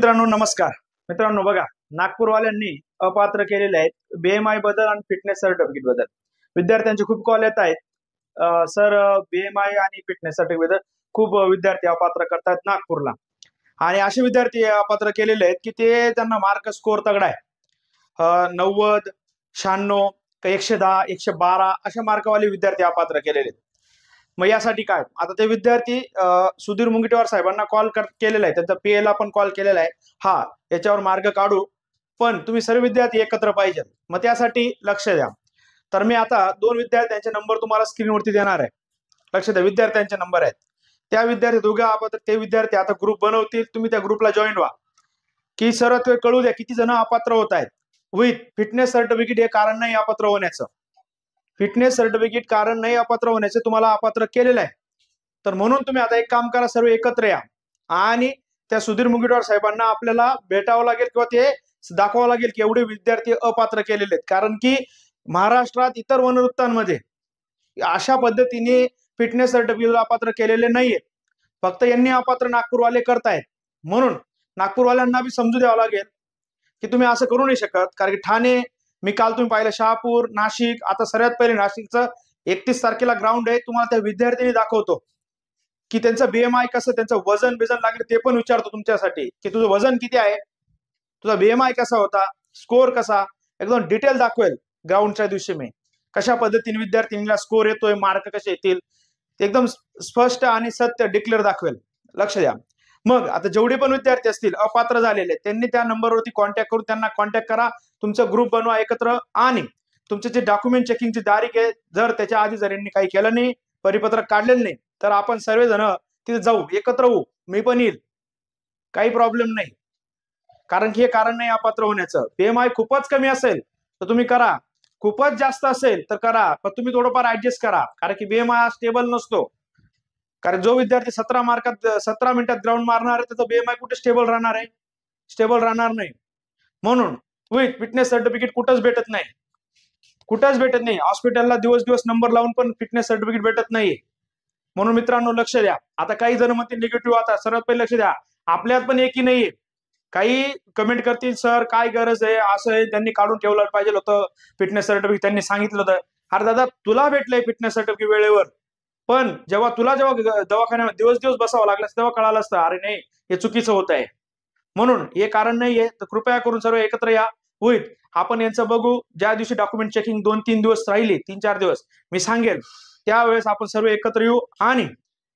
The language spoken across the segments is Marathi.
मित्रांनो नमस्कार। मित्रांनो बघा, नागपूरवाल्यांनी अपात्र केलेले आहेत बीएमआय बद्दल आणि फिटनेस सर्टिफिकेट बद्दल। विद्यार्थ्यांचे खूप कॉल येत आहेत, सर बीएमआय आणि फिटनेस सर्टिफिकेट खूप विद्यार्थी अपात्र करतात नागपूरला। आणि असे विद्यार्थी अपात्र केलेले आहेत की ते त्यांना मार्क स्कोर तगडा आहे, 90, 96, 110, 112 अशा मार्कवाले विद्यार्थी अपात्र केलेले आहेत। मग यासाठी काय, आता ते विद्यार्थी सुधीर मुंगीटवार साहेबांना कॉल केलेला आहे, त्यांचा पीएला पण कॉल केलेला आहे, हा याच्यावर मार्ग काढू, पण तुम्ही सर्व विद्यार्थी एकत्र पाहिजे। मग त्यासाठी लक्ष द्या। तर मी आता दोन विद्यार्थ्यांचे नंबर तुम्हाला स्क्रीनवरती देणार आहे, लक्ष द्या, विद्यार्थ्यांचे नंबर आहेत। त्या विद्यार्थी दोघे अपात्र, ते विद्यार्थी आता ग्रुप बनवतील, तुम्ही त्या ग्रुपला जॉईन व्हा की सर्व ते कळू द्या किती जण अपात्र होत आहेत। विथ फिटनेस सर्टिफिकेट हे कारण नाही अपात्र होण्याचं, फिटनेस सर्टिफिकेट कारण नाही अपात्र होण्याचे, तुम्हाला अपात्र केलेलं आहे। तर म्हणून तुम्ही आता एक काम करा, सर्व एकत्र या आणि त्या सुधीर मुंगीटवार साहेबांना आपल्याला भेटावं लागेल किंवा ते दाखवावं लागेल की एवढे विद्यार्थी अपात्र केलेले आहेत। कारण की महाराष्ट्रात इतर वनवृत्तांमध्ये अशा पद्धतीने फिटनेस सर्टिफिकेट अपात्र केलेले नाहीये, फक्त यांनी अपात्र नागपूरवाले करतायत। म्हणून नागपूरवाल्यांना बी समजू द्यावं लागेल की तुम्ही असं करू नाही शकत। कारण की ठाणे, मी काल तुम्ही पाहिलं शहापूर, नाशिक, आता सर्वात पहिले नाशिकचं 31 तारखेला ग्राउंड आहे, तुम्हाला त्या विद्यार्थ्यांनी दाखवतो की त्यांचं बीएमआय कसं, त्यांचं वजन बिजन लागले ते पण विचारतो तुमच्यासाठी की तुझं वजन किती आहे, तुझा बीएमआय कसा होता, स्कोर कसा, एकदम डिटेल दाखवेल। ग्राउंडच्या दिवशी मी कशा पद्धतीने विद्यार्थ्यांना स्कोर येतोय, मार्क कसे येतील, एकदम स्पष्ट आणि सत्य डिक्लेअर दाखवेल, लक्ष द्या। मग आता जेवढे पण विद्यार्थी असतील अपात्र झालेले, त्यांनी त्या नंबरवरती कॉन्टॅक्ट करून त्यांना कॉन्टॅक्ट करा, तुमचं ग्रुप बनवा एकत्र, आणि तुमचे जे डॉक्युमेंट चेकिंगची तारीख आहे, जर त्याच्या आधी जर यांनी काही केलं नाही, परिपत्रक काढलेलं नाही, तर आपण सर्वजण तिथे जाऊ, एकत्र होऊ, मी पण येईल, काही प्रॉब्लेम नाही। कारण की हे कारण नाही अपात्र होण्याचं। बीएमआय खूपच कमी असेल तर तुम्ही करा, खूपच जास्त असेल तर करा, पण तुम्ही थोडंफार ऍडजस्ट करा, कारण की बीएमआय स्टेबल नसतो। कारण जो विद्यार्थी 17 मिनिटात ग्राउंड मारणार आहे, त्याचा बीएमआय कुठे स्टेबल राहणार आहे, स्टेबल राहणार नाही। म्हणून विथ फिटनेस सर्टिफिकेट कुठंच भेटत नाही, कुठंच भेटत नाही। हॉस्पिटलला दिवस दिवस नंबर लावून पण फिटनेस सर्टिफिकेट भेटत नाही। म्हणून मित्रांनो लक्ष द्या। आता काही जण म्हणतील निगेटिव्ह, आता सर्वात पहिले लक्ष द्या, आपल्यात पण एकही नाहीये। काही कमेंट करतील, सर काय गरज आहे, असं आहे, त्यांनी काढून ठेवलं पाहिजे होतं फिटनेस सर्टिफिकेट, त्यांनी सांगितलं होतं। अरे दादा, तुला भेटलंय फिटनेस सर्टिफिकेट वेळेवर, पण जेव्हा दवाखान्यामध्ये दिवस दिवस बसावं लागलं तेव्हा कळालं असतं, अरे नाही हे चुकीचं होत आहे। म्हणून हे कारण नाहीये, तर कृपया करून सर्व एकत्र या। होईल आपण यांचं बघू, ज्या दिवशी डॉक्युमेंट चेकिंग 2-3 दिवस राहिले, 3-4 दिवस मी सांगेल, त्यावेळेस आपण सर्व एकत्र येऊ आणि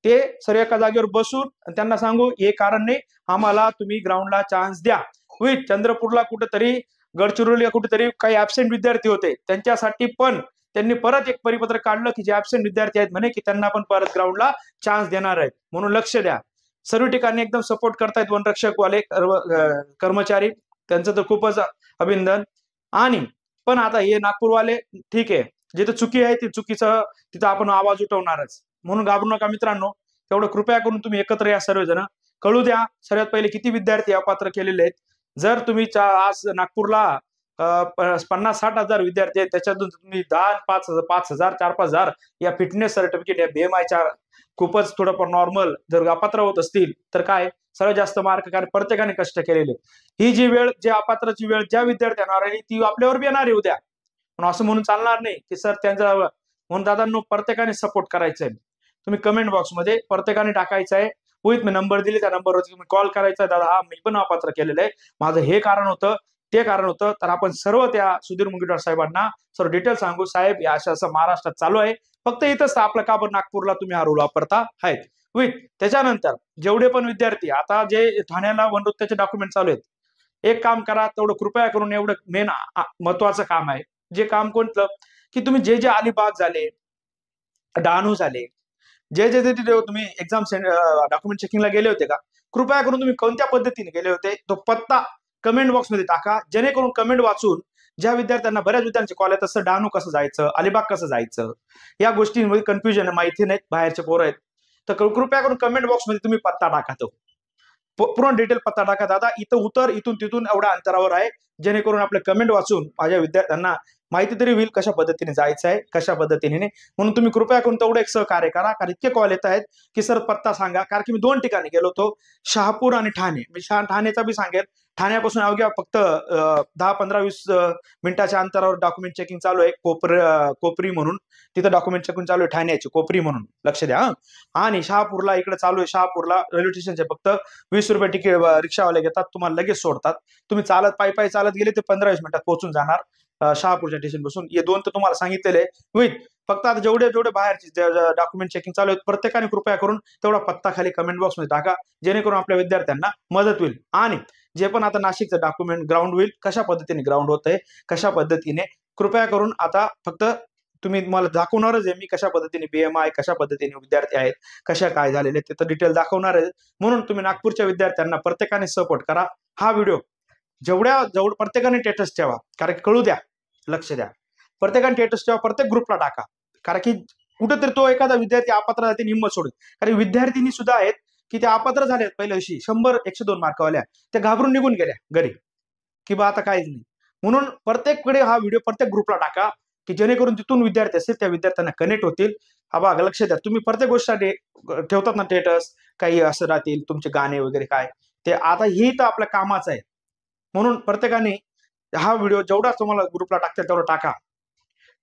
ते सर्व एका जागेवर बसून त्यांना सांगू, हे कारण नाही, आम्हाला तुम्ही ग्राउंडला चान्स द्या। होईल चंद्रपूरला कुठेतरी, गडचिरोलीला कुठेतरी काही ऍबसेंट विद्यार्थी होते, त्यांच्यासाठी पण त्यांनी परत एक परिपत्रक काढलं की जे ऍबसेंट विद्यार्थी आहेत म्हणे की त्यांना पण परत ग्राउंडला चान्स देणार आहेत। म्हणून लक्ष द्या, सर्व ठिकाणी एकदम सपोर्ट करतायत वनरक्षक वाले कर्मचारी, त्यांचं तर खूपच अभिनंदन। आणि पण आता हे नागपूरवाले, ठीक आहे, जिथं चुकी आहे ती चुकीचं तिथं आपण आवाज उठवणारच, म्हणून घाबरू नका मित्रांनो। तेवढं कृपया करून तुम्ही एकत्र या, सर्वजण कळू द्या सर्वात पहिले किती विद्यार्थी अपात्र केलेले आहेत। जर तुम्ही आज नागपूरला 50-60 हजार विद्यार्थी आहेत, त्याच्यातून तुम्ही 10, 5,000, 4-5,000 या फिटनेस सर्टिफिकेट, या बीएमआयच्या खूपच थोडंफार नॉर्मल जर अपात्र होत असतील, तर काय सर्वात जास्त मार्क, कारण प्रत्येकाने कष्ट केलेले। ही जी वेळ, जी अपात्राची वेळ ज्या विद्यार्थ्यांना राहिली ती आपल्यावर बी येणार आहे उद्या, पण असं म्हणून चालणार नाही की सर त्यांचा। म्हणून दादांनो, प्रत्येकाने सपोर्ट करायचा आहे, तुम्ही कमेंट बॉक्समध्ये प्रत्येकाने टाकायचं आहे। विथ मी नंबर दिले, त्या नंबरवरती तुम्ही कॉल करायचा, दादा हा मी पण अपात्र केलेलं आहे, माझं हे कारण होतं, ते कारण होतं, तर आपण सर्व त्या सुधीर मुंगीटवार साहेबांना सर्व डिटेल सांगू, साहेब या असं महाराष्ट्रात चालू आहे, फक्त इथंच आपलं का बरं नागपूरला तुम्ही हा रूल वापरता आहेत। विथ त्याच्यानंतर जेवढे पण विद्यार्थी आता जे ठाण्याला वनवृत्ताचे डॉक्युमेंट चालू आहेत, एक काम करा, तेवढं कृपया करून, एवढं मेन महत्वाचं काम आहे, जे काम कोणतं की तुम्ही जे अलिबाग झाले, डहाणू झाले, जे तिथे तुम्ही एक्झाम डॉक्युमेंट चेकिंगला गेले होते का, कृपया करून तुम्ही कोणत्या पद्धतीने गेले होते तो पत्ता कमेंट बॉक्समध्ये टाका, जेणेकरून कमेंट वाचून ज्या विद्यार्थ्यांना, बऱ्याच विद्यार्थ्यांचे कॉल येतात, तसं डहाणू कसं जायचं, अलिबाग कसं जायचं, या गोष्टींमध्ये कन्फ्युजन, माहिती नाहीत, बाहेरचे पोरं आहेत, तर कृपया करून कमेंट बॉक्समध्ये तुम्ही पत्ता टाका, तो पूर्ण डिटेल पत्ता टाका, दादा इथं उतर, इथून तिथून एवढ्या अंतरावर आहे, जेणेकरून आपले कमेंट वाचून माझ्या विद्यार्थ्यांना माहिती तरी होईल कशा पद्धतीने जायचं आहे, कशा पद्धतीने नाही. म्हणून तुम्ही कृपया करून तेवढं एक सहकार्य करा, कारण इतके कॉल येत आहेत की सर पत्ता सांगा. कारण की मी 2 ठिकाणी गेलो होतो, शहापूर आणि ठाणे. मी ठाणेचा बी सांगेल. ठाण्यापासून अवघ्या फक्त 10-15-20 मिनिटाच्या अंतरावर डॉक्युमेंट चेकिंग चालू आहे. कोपरी म्हणून तिथं डॉक्युमेंट चेकिंग चालू आहे, ठाण्याची कोपरी म्हणून, लक्ष द्या. आणि शहापूरला इकडे चालू आहे. शहापूरला रेल्वे स्टेशनचे फक्त 20 रुपये तिकीट रिक्षावाले घेतात, तुम्हाला लगेच सोडतात. तुम्ही चालत पायी चालत गेले ते 15-20 मिनिटात पोहोचून जाणार शहापूरच्या स्टेशन पासून. हे 2 तर तुम्हाला सांगितलेले होईल. फक्त आता जेवढे बाहेरचे डॉक्युमेंट चेकिंग चालू आहेत, प्रत्येकाने कृपया करून तेवढा पत्ता खाली कमेंट बॉक्स मध्ये टाका, जेणेकरून आपल्या विद्यार्थ्यांना मदत होईल. आणि जे पण आता नाशिकचं डॉक्युमेंट ग्राउंड होईल, कशा पद्धतीने ग्राउंड होत आहे, कशा पद्धतीने, कृपया करून आता फक्त तुम्ही मला दाखवणारच आहे मी कशा पद्धतीने BMI, कशा पद्धतीने विद्यार्थी आहेत, कशा काय झालेले ते तर डिटेल दाखवणार आहे. म्हणून तुम्ही नागपूरच्या विद्यार्थ्यांना प्रत्येकाने सपोर्ट करा. हा व्हिडिओ जेवढं प्रत्येकाने स्टेटस ठेवा, कारण की कळू द्या, लक्ष द्या. प्रत्येकाने स्टेटस ठेवा, प्रत्येक ग्रुपला टाका, कारण की कुठेतरी तो एखादा विद्यार्थी अपात्र जाते हिंमत सोडून. कारण विद्यार्थिनी सुद्धा आहेत की त्या अपात्र झाल्यात पहिल्या दिवशी 100-102 मार्कवाल्या, त्या घाबरून निघून गेल्या घरी की बा आता काहीच नाही. म्हणून प्रत्येककडे हा व्हिडिओ प्रत्येक ग्रुपला टाका, की जेणेकरून तिथून विद्यार्थी असतील त्या विद्यार्थ्यांना कनेक्ट होतील. हा बघा, लक्ष द्या. तुम्ही प्रत्येक गोष्टीसाठी ठेवतात ना स्टेटस, काही असं राहतील तुमचे गाणे वगैरे काय, ते आता हे तर आपल्या कामाचं आहे. म्हणून प्रत्येकाने हा व्हिडिओ जेवढा तुम्हाला ग्रुपला टाकतील तेवढा टाका.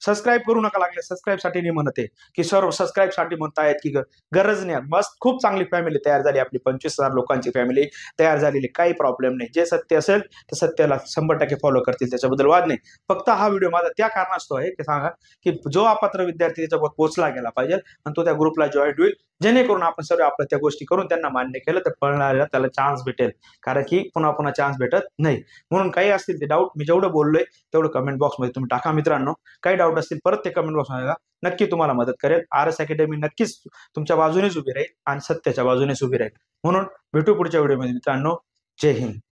सबस्क्राईब करू नका लागले, सबस्क्राईब साठी नाही म्हणते की सर सबस्क्राईब साठी म्हणतायत की गरज नाही. मस्त खूप चांगली फॅमिली तयार झाली आपली, 25,000 लोकांची फॅमिली तयार झालेली, काही प्रॉब्लेम नाही. जे सत्य असेल तर सत्याला 100% फॉलो करतील, त्याच्याबद्दल वाद नाही. फक्त हा व्हिडिओ माझा त्या कारणास्तव आहे की सांगा की जो अपात्र विद्यार्थी त्याच्यावर पोहोचला गेला पाहिजे आणि तो त्या ग्रुपला जॉईन होईल, जेणेकरून आपण सर्व आपल्या त्या गोष्टी करून त्यांना मान्य केलं तर पळणाऱ्याला त्याला चान्स भेटेल, कारण की पुन्हा चान्स भेटत नाही. म्हणून काही असतील ते डाऊट, मी जेवढं बोललोय तेवढं कमेंट बॉक्समध्ये तुम्ही टाका मित्रांनो. काही डाऊट असतील परत ते कमेंट बॉक्समध्ये नक्की तुम्हाला मदत करेल. RS अकॅडमी नक्कीच तुमच्या बाजूनेच उभी राहील आणि सत्याच्या बाजूनेच उभी राहील. म्हणून भेटू पुढच्या व्हिडिओमध्ये मित्रांनो. जय हिंद.